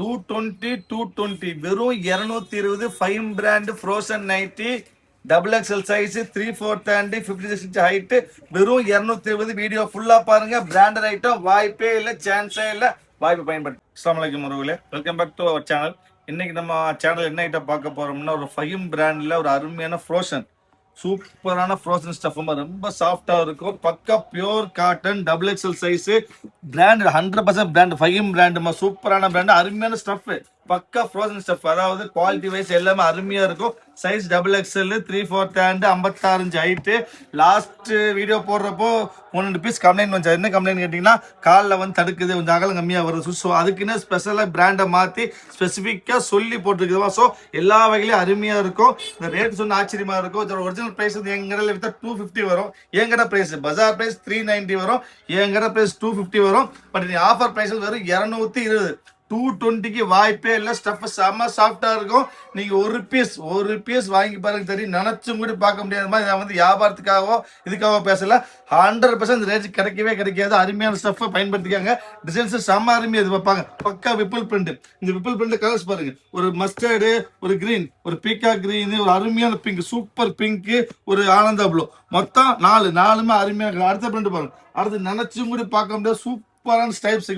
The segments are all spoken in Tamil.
220 வெறும் 220 Fame brand frozen nightie double XL size 3/4 and 56 inch height வெறும் 220. வீடியோ ஃபுல்லா பாருங்க. பிராண்டட் ஐட்டம், வாய்ப்பே இல்லை, சான்ஸே இல்லை. வாய்ப்பு பயன்படுத்தி. அஸ்ஸலாமு அலைக்கும் உறவுகளே, welcome back to our channel. இன்னைக்கு நம்ம சேனல் என்ன ஐட்டம் பார்க்க போறோம்னா, ஒரு ஃபைம் பிராண்ட்ல ஒரு அருமையான ஃப்ரோசன், சூப்பரான ஃப்ரோசன் ஸ்டஃப், ரொம்ப சாஃப்டா இருக்கும். பக்கா pure cotton double XL size brand, 100% brand, if I'm brand, சூப்பரான பிராண்ட், அருமையான ஸ்டஃப், பக்கா ஃப்ரோசன் ஸ்டஃப். அதாவது குவாலிட்டி வைஸ் எல்லாமே அருமையா இருக்கும். Size double XL 3/4 hand 56 inch height. Last video போடுறப்போ 1-2 பீஸ் கம்ப்ளைண்ட் வந்துச்சு. என்ன கம்ப்ளைண்ட் கேட்டிங்கன்னா, காலில் வந்து தடுக்குது, கொஞ்சம் அகலம் கம்மியாக வருது. ஸோ அதுக்குன்னு ஸ்பெஷலாக பிராண்டை மாற்றி ஸ்பெசிஃபிக்காக சொல்லி போட்டுருக்குதுமா. ஸோ எல்லா வகையிலையும் அருமையாக இருக்கும். இந்த ரேட் சொன்ன ஆச்சரியமாக இருக்கும். இதோட ஒரிஜினல் ப்ரைஸ் வந்து எங்கடையில் வித்தா 250 வரும். எங்கட ப்ரைஸ் பஜார் ப்ரைஸ் 390 வரும். எங்கட ப்ரைஸ் 250 வரும். பட் நீ ஆஃபர் ப்ரைஸ் வெறும் 220. 220க்கு வாய்ப்பே இல்லை. ஸ்டஃப் செம்ம சாஃப்டா இருக்கும். நீங்க ஒரு பீஸ் வாங்கி பாருங்க தெரியும். நினைச்சும் கூட பார்க்க முடியாத மாதிரி. நான் வந்து வியாபாரத்துக்காகவோ இதுக்காக பேசல. 100% ரேட் கிடைக்கவே கிடைக்காது. அருமையான ஸ்டஃப் பயன்படுத்திக்காங்க. டிசைன்ஸ் செம்ம அருமையாக இது வைப்பாங்க. பக்கா விப்பிள் பிரிண்ட். இந்த விப்பிள் பிரிண்ட் கலர்ஸ் பாருங்க. ஒரு மஸ்டர்டு, ஒரு கிரீன், ஒரு பீக்கா கிரீன், ஒரு அருமையான பிங்க், சூப்பர் பிங்க், ஒரு ஆனந்தா ப்ளூ, மொத்தம் 4மே அருமையாக. அடுத்த பிரிண்ட் பாருங்க. அடுத்து நினைச்சும் கூட பார்க்க முடியாது. சூப்பரான ஸ்டைப்ஸ்,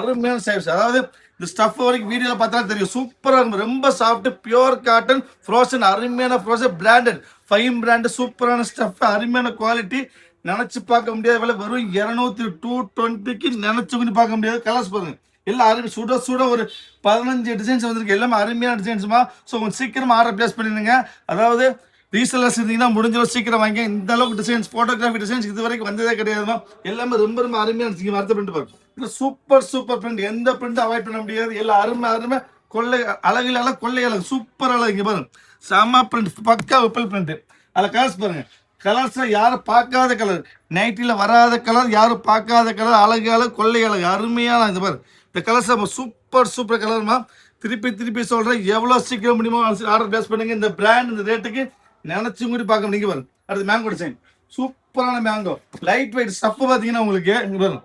அருமையான ஸ்டைப்ஸ். அதாவது இந்த ஸ்டஃப் வரைக்கும் வீடியோல பார்த்தாலும் தெரியும். சூப்பராக இருக்கும். ரொம்ப சாஃப்ட், பியூர் காட்டன் ஃப்ரோசன், அருமையான ஃப்ரோசன் பிராண்டட் ஃபைம் பிராண்ட், சூப்பரான ஸ்டஃப், அருமையான குவாலிட்டி. நினைச்சு பார்க்க முடியாத விலை வெறும் 220க்கு நினைச்சு பார்க்க முடியாது. கலர்ஸ் பாருங்க. எல்லாம் அருமை, சுட ஒரு 15 டிசைன்ஸ் வந்திருக்கு. எல்லாமே அருமையான டிசைன்ஸுமா. ஸோ கொஞ்சம் சீக்கிரமா ஆர்டர் பிளேஸ் பண்ணிடுங்க. அதாவது ரீசெல்லர்ஸ் இருந்தீங்கன்னா முடிஞ்சளவு சீக்கிரம் வாங்க. இந்த அளவுக்கு டிசைன்ஸ், போட்டோகிராஃபி டிசைன்ஸ் இது வரைக்கும் வந்ததே கிடையாதுமா. எல்லாமே ரொம்ப அருமையான அடுத்த பிரிண்ட் பாருங்க. Super print. எந்த பிரிண்ட் அவாய்ட் பண்ண முடியாது. எல்லாம் அருமை கொள்ளை அழகு கொள்ளை அழகு, சூப்பர் அழகு. இங்க பாருங்க, செம பிரிண்ட், பக்கா விப்பல் பிரிண்ட். அதில் கலர்ஸ் பாருங்க. கலர்ஸ்ல யாரும் பார்க்காத கலர், நைட்டில வராத கலர், யாரும் பார்க்காத கலர், அழகு கொள்ளை அழகு, அருமையான. இந்த பாரு, இந்த கலர்ஸ் சூப்பர் கலர்மா. திருப்பி சொல்றேன், எவ்வளவு சீக்கிரம் முடியுமோ ஆர்டர் பிளேஸ் பண்ணுங்க. இந்த பிராண்ட் இந்த ரேட்டுக்கு நினைச்சு கூட பார்க்க முடியும். பாருங்க. அடுத்து மேங்கோ டிசைன், சூப்பரான மேங்கோ, லைட் வெயிட் ஸ்டஃப். பார்த்தீங்கன்னா உங்களுக்கு இங்க பாருங்க,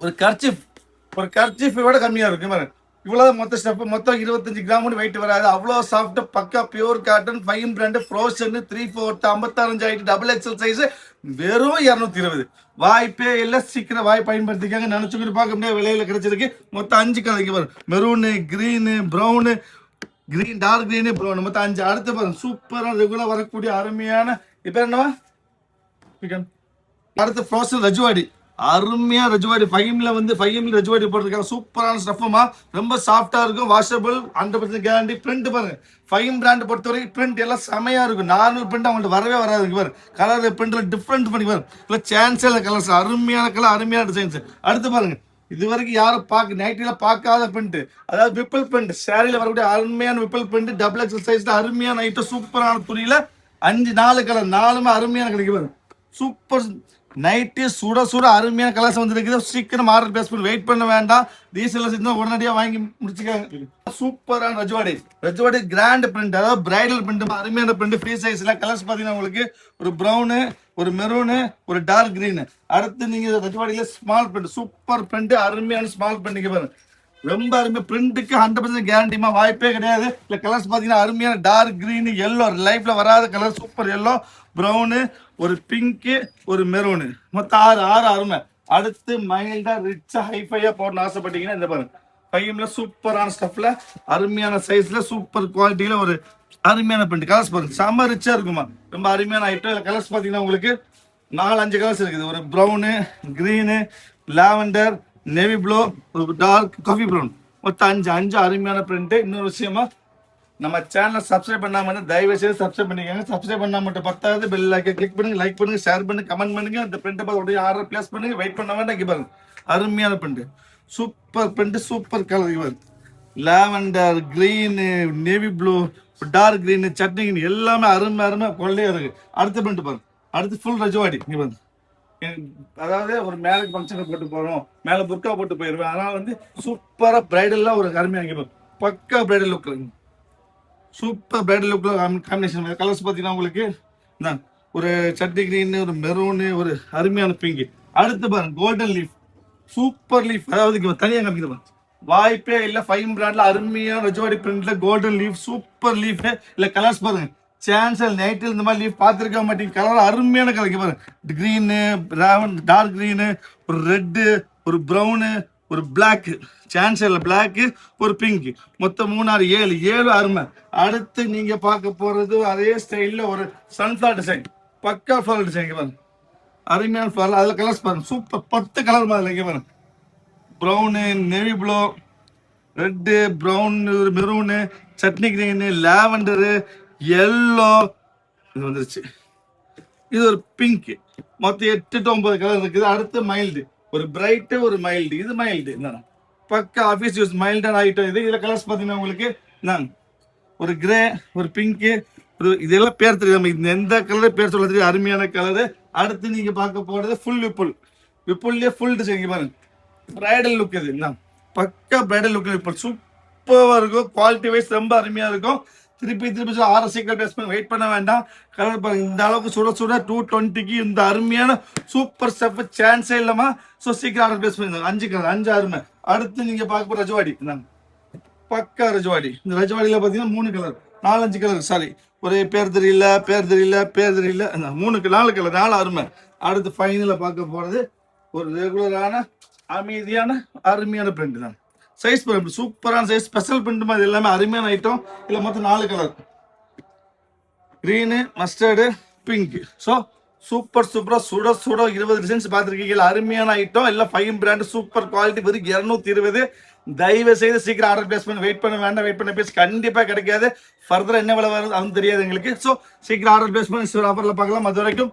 ஒரு கர்ச்சிஃப் விட கம்மியா இருக்கு பாருங்க. இவ்வளவு மொத்த ஸ்டெப், மொத்தம் 25 கிராம் வெயிட் வராது. அவ்வளோ சாஃப்ட், பக்கா pure cotton Fame brand frozen 3/4 56 inch height double XL size வெறும் 220. வாய்ப்பே இல்லை. சீக்கிரம் வாய் பயன்படுத்திக்காங்க. நினைச்சுக்கிட்டு பார்க்க முடியாது விலையில கிடைச்சிருக்கு. மொத்தம் 5 கலர் பாருங்க. Maroon, green, brown, green, dark green, brown, மொத்தம் 5. அடுத்து பாருங்க, சூப்பரான ரெகுலர் வரக்கூடிய அருமையான இப்ப என்னவா அடுத்து ஃப்ரோசன் ரஜ்வாடி, அருமையா ரஜ்வாடி. ஃபைம்ல ரஜ்வாடி போட்டிருக்காங்க. சூப்பரான ஸ்டஃப்மா. ரொம்ப சாஃப்டா இருக்கும். Washable, 100% guarantee. பிரிண்ட் பாருங்க. ஃபைம் பிராண்ட் பொறுத்த வரைக்கும் பிரிண்ட் எல்லாம் செமையா இருக்கும். நார்மல் பிரிண்ட் அவங்கள்ட்ட வரவே வராது. பாரு, கலர் பிரிண்ட்ல டிஃப்ரெண்ட் பண்ணி பாருங்க. இல்லை சான்ஸே இல்லை. கலர்ஸ் அருமையான கலர், அருமையான டிசைன்ஸ். அடுத்து பாருங்க, இது வரைக்கும் யாரும் நைட்டில பார்க்காத பிரிண்ட், அதாவது விப்பிள் பிரிண்ட். சாரியில வரக்கூடிய அருமையான விப்பிள் பிரிண்ட், டபுள் எக்ஸ்எல் சைஸ்ல அருமையான ஐட்டம், சூப்பரான துணியில 4 கலர், 4மே அருமையான கிடைக்கும். பாருங்க, சூப்பர் நைட்டு சுட அருமையான கலர்ஸ் வந்துருக்குது. சீக்கிரம் ஆர்டர் பிளேஸ் பண்ணி வெயிட் பண்ண வேண்டாம். டீசல் இருந்தால் உடனடியாக வாங்கி முடிச்சுக்காங்க. சூப்பரான ரஜ்வாடி கிராண்ட் பிரிண்ட், அதாவது பிரைடல் பிரிண்ட், அருமையான பிரிண்ட், ஃப்ரீ சைஸ்ல. கலர்ஸ் பார்த்தீங்கன்னா உங்களுக்கு ஒரு ப்ரௌனு, ஒரு மெரூனு, ஒரு டார்க் கிரீன். அடுத்து நீங்க ரஜ்வாடியில ஸ்மால் பிரிண்ட், சூப்பர் பிரிண்ட், அருமையான ஸ்மால் பிரிண்ட். பாருங்க, ரொம்ப அருமை. பிரிண்ட்டுக்கு 100% கேரண்டிமா, வாய்ப்பே கிடையாது. இல்லை கலர்ஸ் பார்த்தீங்கன்னா அருமையான டார்க் கிரீன், எல்லோ, லைஃப்ல வராத கலர், சூப்பர் எல்லோ, ப்ரௌனு, ஒரு பிங்க்கு, ஒரு மெரூனு, மொத்தம் 6 அருமை. அடுத்து மைல்டா ரிச்சா ஹைஃபையா போடணும் ஆசைப்பட்டீங்கன்னா இந்த பாருங்க, ஃபைம்ல சூப்பரான ஸ்டஃப்ல அருமையான சைஸ்ல சூப்பர் குவாலிட்டியில ஒரு அருமையான பிரிண்ட். கலர்ஸ் பாருங்க, செம்ம ரிச்சா இருக்குமா. ரொம்ப அருமையான ஐட்டம். கலர்ஸ் பார்த்தீங்கன்னா உங்களுக்கு 4-5 கலர்ஸ் இருக்குது. ஒரு brown, green, lavender, navy blue, ஒரு டார்க் காஃபி ப்ரௌன், மொத்தம் 5 அருமையான பிரிண்ட். இன்னொரு விஷயமா, நம்ம சேனலை சப்ஸ்கிரைப் பண்ணாம இருந்தால் தயவு செய்து சப்ஸ்கிரைப் பண்ணிக்கோங்க. சப்ஸ்கிரைப் பண்ணாம மட்டும் 10வது பெல் ஐக்கன் கிளிக் பண்ணுங்க, லைக் பண்ணுங்க, ஷேர் பண்ணுங்க, கமெண்ட் பண்ணுங்க. அந்த பிரிண்ட் உடனே ஆர்டர் பிளேஸ் பண்ணுங்க. வெயிட் பண்ண வேண்டாம். இங்க பாருங்க, அருமையான print, super print, super colour. பாருங்க, lavender, green, navy blue, dark green, chutney green, எல்லாமே அருமை கொள்ளையா இருக்கு. அடுத்த பிரிண்ட் பாருங்க. அடுத்து ஃபுல் ரஜ்வாடி. இங்க பாருங்க, அதாவது ஒரு மேரேஜ் ஃபங்க்ஷனுக்கு போட்டு போறோம், மேல புர்கா போட்டு போயிருவேன். அதனால வந்து சூப்பரா பிரைடல்லாம் ஒரு அருமையா. இங்க பாருங்க, பக்கா பிரைடல் லுக், சூப்பர் பிரைடல் லுக்ல காம்பினேஷன். கலர்ஸ் பார்த்தீங்கன்னா உங்களுக்கு ஒரு சட்டி கிரீன், ஒரு மெரூனு, ஒரு அருமையான பிங்க். அடுத்து பாருங்க, கோல்டன் லீஃப், சூப்பர் லீஃப். அதாவது தனியாக காமிக்கிறேன். வாய்ப்பே இல்ல. ஃபைன் பிராண்ட்ல அருமையான ரஜவாடி பிரிண்ட்ல கோல்டன் லீஃப், சூப்பர் லீஃப். இல்ல கலர்ஸ் பாருங்க, சான்சல் நைட்டில் இந்த மாதிரி லீஃப் பார்த்துருக்க மாட்டீங்க. கலர் அருமையான கலர் பாருங்க, கிரீனு, டார்க் கிரீனு, ஒரு ரெட்டு, ஒரு ப்ரௌனு, ஒரு பிளாக், சான்சல் பிளாக்கு, ஒரு பிங்க், மொத்தம் 3 6 7 7 அருமை. அடுத்து நீங்க பார்க்க போறது அதே ஸ்டைல்ல ஒரு சன்ஃபிளவர் டிசைன், பக்கா ஃபிளவர் டிசைன் பாருங்க, அருமையான ஃபிளவர். அதுல கலர்ஸ் பாருங்க, சூப்பர் 10 கலர் மாதிரி பாருங்க, brown, navy blue, red, brown, maroon, chutney green, lavender, yellow, இது வந்துருச்சு, இது ஒரு பிங்க். மொத்தம் 8 to 9 கலர் இருக்குது. அடுத்து மைல்டு, ஒரு பிரைட்டு, ஒரு மைல்டு. இது மைல்டு பக்கா ஆஃபீஸ் யூஸ் மைல்டான ஐட்டம் இது. இதில் கலர்ஸ் பார்த்தீங்கன்னா உங்களுக்கு ஒரு கிரே, ஒரு பிங்க்கு, ஒரு இதெல்லாம் பேர் தெரியும், இந்த எந்த கலர் பேர் சொல்ல தெரியும், அருமையான கலரு. அடுத்து நீங்க பார்க்க போறது ஃபுல் விப்புல், விப்புல்லே ஃபுல் டிசைன் பாருங்க, பிரைடல் லுக். இது பக்கா பிரைடல் லுக், விப்புல் சூப்பராக இருக்கும், குவாலிட்டி வைஸ் ரொம்ப அருமையா இருக்கும். திருப்பி 6 சீக்கிரம் பேஸ் பண்ணி வெயிட் பண்ண வேண்டாம். கலர் பாருங்க, இந்த அளவுக்கு சுட சுட 220க்கு இந்த அருமையான சூப்பர் ஸ்டெப் சான்ஸே இல்லாம. ஸோ சீக்கிரம் ஆர்டர் பேஸ் பண்ணி 5 கலர் 5 அருமை. அடுத்து நீங்க பார்க்க போற ரஜவாடி, பக்கா ரஜவாடி. இந்த ரஜவாடியில பாத்தீங்கன்னா 3 கலர் 4 5 கலர், சாரி ஒரு பேர் தெரியல 3 4 கலர் 4 அருமை. அடுத்து ஃபைனல பார்க்க போறது ஒரு ரெகுலரான அமைதியான அருமையான பிரிண்ட் தான். சைஸ் பாருங்க, சூப்பரான சைஸ், ஸ்பெஷல் பிரிண்ட் மாதிரி எல்லாமே அருமையான ஐட்டம். இதுல மொத்தம் 4 colour, green, mustard, pink. So super சுட சுட 20 டிசைன்ஸ் பார்த்துருக்கீங்க. அருமையான ஐட்டம், எல்லாம் ஃபைன் பிராண்ட், சூப்பர் குவாலிட்டி, வெறும் 220. தயவு செய்து சீக்கிரம் ஆர்டர் பிளேஸ் பண்ணி வெயிட் பண்ண வேண்டாம். வெயிட் பண்ண பேஸ் கண்டிப்பா கிடைக்காது. ஃபர்தர் என்ன விலை வருது அதுவும் தெரியாது எங்களுக்கு. ஸோ சீக்கிரம் ஆர்டர் பிளேஸ் பண்ணி ஆஃபர்ல பார்க்கலாம். அது வரைக்கும்